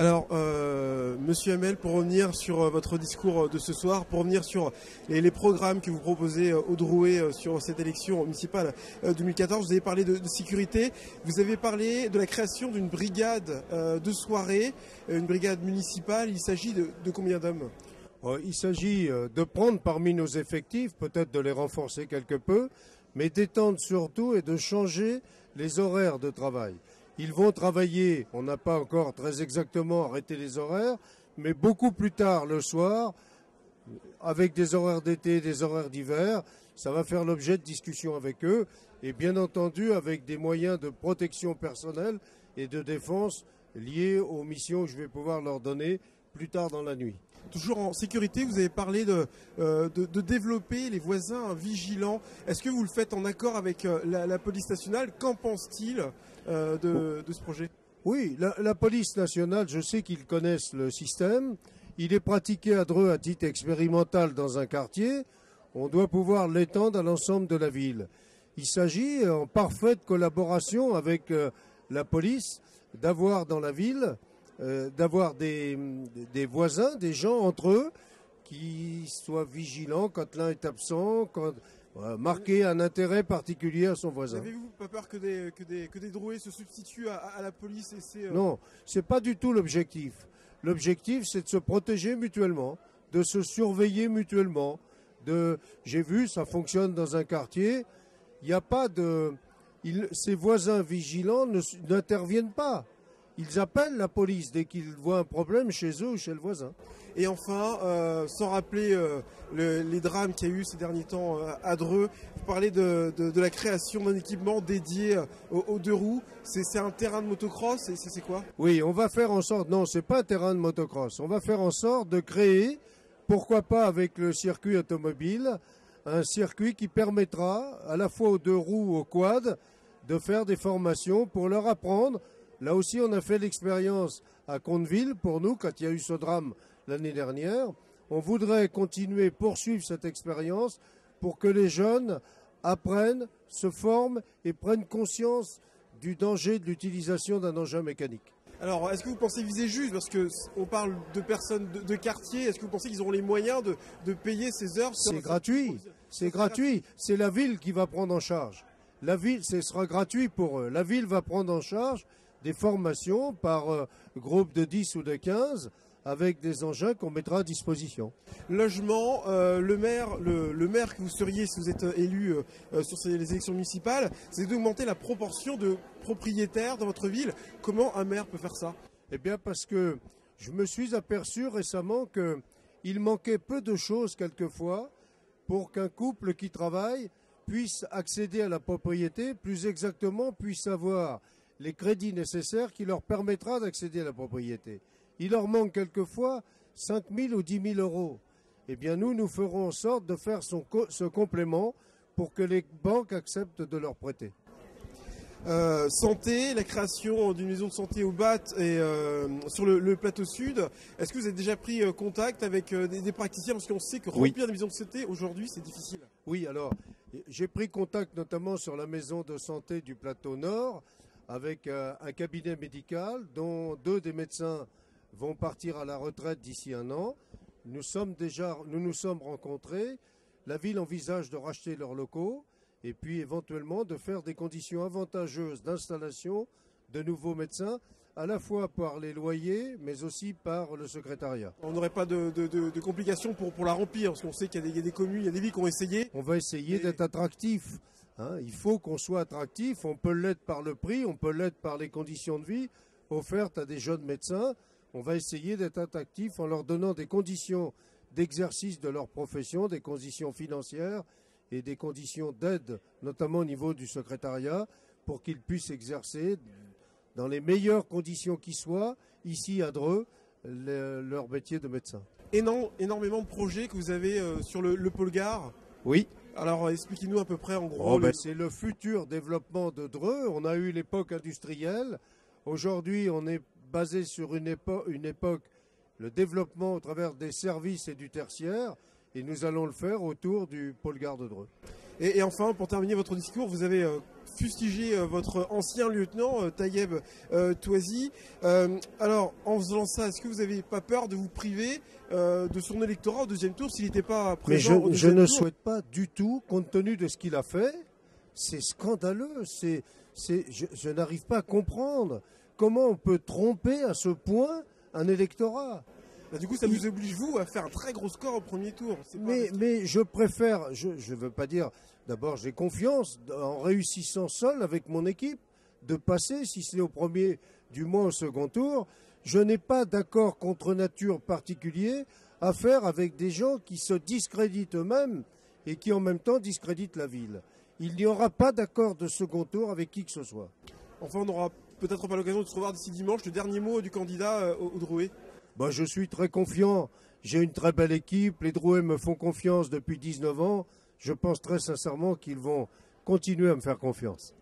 Alors, Monsieur Hamel, pour revenir sur votre discours de ce soir, pour revenir sur les programmes que vous proposez au Drouet sur cette élection municipale 2014, vous avez parlé de sécurité, vous avez parlé de la création d'une brigade de soirée, une brigade municipale. Il s'agit de combien d'hommes ? Il s'agit de prendre parmi nos effectifs, peut-être de les renforcer quelque peu, mais d'étendre surtout et de changer les horaires de travail. Ils vont travailler, on n'a pas encore très exactement arrêté les horaires, mais beaucoup plus tard le soir, avec des horaires d'été, des horaires d'hiver. Ça va faire l'objet de discussions avec eux et bien entendu avec des moyens de protection personnelle et de défense liés aux missions que je vais pouvoir leur donner plus tard dans la nuit. Toujours en sécurité, vous avez parlé de développer les voisins vigilants. Est-ce que vous le faites en accord avec la police nationale? Qu'en pense-t-il de ce projet? Oui, la police nationale, je sais qu'ils connaissent le système. Il est pratiqué à Dreux à titre expérimental dans un quartier. On doit pouvoir l'étendre à l'ensemble de la ville. Il s'agit, en parfaite collaboration avec la police, d'avoir dans la ville d'avoir des voisins, des gens entre eux qui soient vigilants quand l'un est absent, quand marquer un intérêt particulier à son voisin. N'avez-vous pas peur que des Drouets se substituent à la police Non, c'est pas du tout l'objectif. L'objectif, c'est de se protéger mutuellement, de se surveiller mutuellement. J'ai vu, ça fonctionne dans un quartier. Il n'y a pas de, ces voisins vigilants n'interviennent pas. Ils appellent la police dès qu'ils voient un problème chez eux ou chez le voisin. Et enfin, sans rappeler les drames qu'il y a eu ces derniers temps à Dreux, vous parlez de la création d'un équipement dédié aux deux roues. C'est un terrain de motocross, c'est quoi? Oui, on va faire en sorte, non, c'est pas un terrain de motocross. On va faire en sorte de créer, pourquoi pas avec le circuit automobile, un circuit qui permettra à la fois aux deux roues, aux quads, de faire des formations pour leur apprendre. Là aussi, on a fait l'expérience à Conteville, pour nous, quand il y a eu ce drame l'année dernière. On voudrait continuer, poursuivre cette expérience pour que les jeunes apprennent, se forment et prennent conscience du danger de l'utilisation d'un engin mécanique. Alors, est-ce que vous pensez viser juste, parce qu'on parle de personnes de quartier, est-ce que vous pensez qu'ils auront les moyens de payer ces heures? C'est gratuit, c'est gratuit. C'est la ville qui va prendre en charge. La ville, ce sera gratuit pour eux. La ville va prendre en charge des formations par groupe de 10 ou de 15 avec des engins qu'on mettra à disposition. Logement, le maire que vous seriez si vous êtes élu sur les élections municipales, c'est d'augmenter la proportion de propriétaires dans votre ville. Comment un maire peut faire ça? Eh bien parce que je me suis aperçu récemment qu'il manquait peu de choses quelquefois pour qu'un couple qui travaille puisse accéder à la propriété, plus exactement puisse avoir les crédits nécessaires qui leur permettra d'accéder à la propriété. Il leur manque quelquefois 5 000 ou 10 000 euros. Eh bien, nous ferons en sorte de faire ce complément pour que les banques acceptent de leur prêter. Santé, la création d'une maison de santé au BAT et sur le plateau sud. Est-ce que vous avez déjà pris contact avec des praticiens? Parce qu'on sait que remplir des maisons de santé aujourd'hui, c'est difficile. Oui, alors, j'ai pris contact notamment sur la maison de santé du plateau nord avec un cabinet médical dont 2 des médecins vont partir à la retraite d'ici 1 an. Nous nous sommes rencontrés. La ville envisage de racheter leurs locaux et puis éventuellement de faire des conditions avantageuses d'installation de nouveaux médecins, à la fois par les loyers, mais aussi par le secrétariat. On n'aurait pas de complications pour la remplir, parce qu'on sait qu'il y a des communes, il y a des villes qui ont essayé. On va essayer d'être attractif. Il faut qu'on soit attractif. On peut l'être par le prix, on peut l'être par les conditions de vie offertes à des jeunes médecins. On va essayer d'être attractif en leur donnant des conditions d'exercice de leur profession, des conditions financières et des conditions d'aide, notamment au niveau du secrétariat, pour qu'ils puissent exercer dans les meilleures conditions qui soient, ici à Dreux, leur métier de médecin. Énormément de projets que vous avez sur le pôle gare. Oui. Alors expliquez-nous à peu près en gros. C'est le futur développement de Dreux. On a eu l'époque industrielle. Aujourd'hui, on est basé sur une époque, le développement au travers des services et du tertiaire. Et nous allons le faire autour du pôle gare de Dreux. Et enfin, pour terminer votre discours, vous avez fustigé votre ancien lieutenant, Taïeb Touazi. Alors, en faisant ça, est-ce que vous n'avez pas peur de vous priver de son électorat au deuxième tour s'il n'était pas présent au deuxième tour? Je ne souhaite pas du tout, compte tenu de ce qu'il a fait. C'est scandaleux. Je n'arrive pas à comprendre comment on peut tromper à ce point un électorat. Bah, du coup, ça vous oblige, vous, à faire un très gros score au premier tour. Mais je préfère, je ne veux pas dire, d'abord j'ai confiance en réussissant seul avec mon équipe de passer, si c'est au premier, du moins au second tour. Je n'ai pas d'accord contre nature particulier à faire avec des gens qui se discréditent eux-mêmes et qui en même temps discréditent la ville. Il n'y aura pas d'accord de second tour avec qui que ce soit. Enfin, on n'aura peut-être pas l'occasion de se revoir d'ici dimanche. Le dernier mot du candidat au Drouet. Je suis très confiant. J'ai une très belle équipe. Les Drouets me font confiance depuis 19 ans. Je pense très sincèrement qu'ils vont continuer à me faire confiance.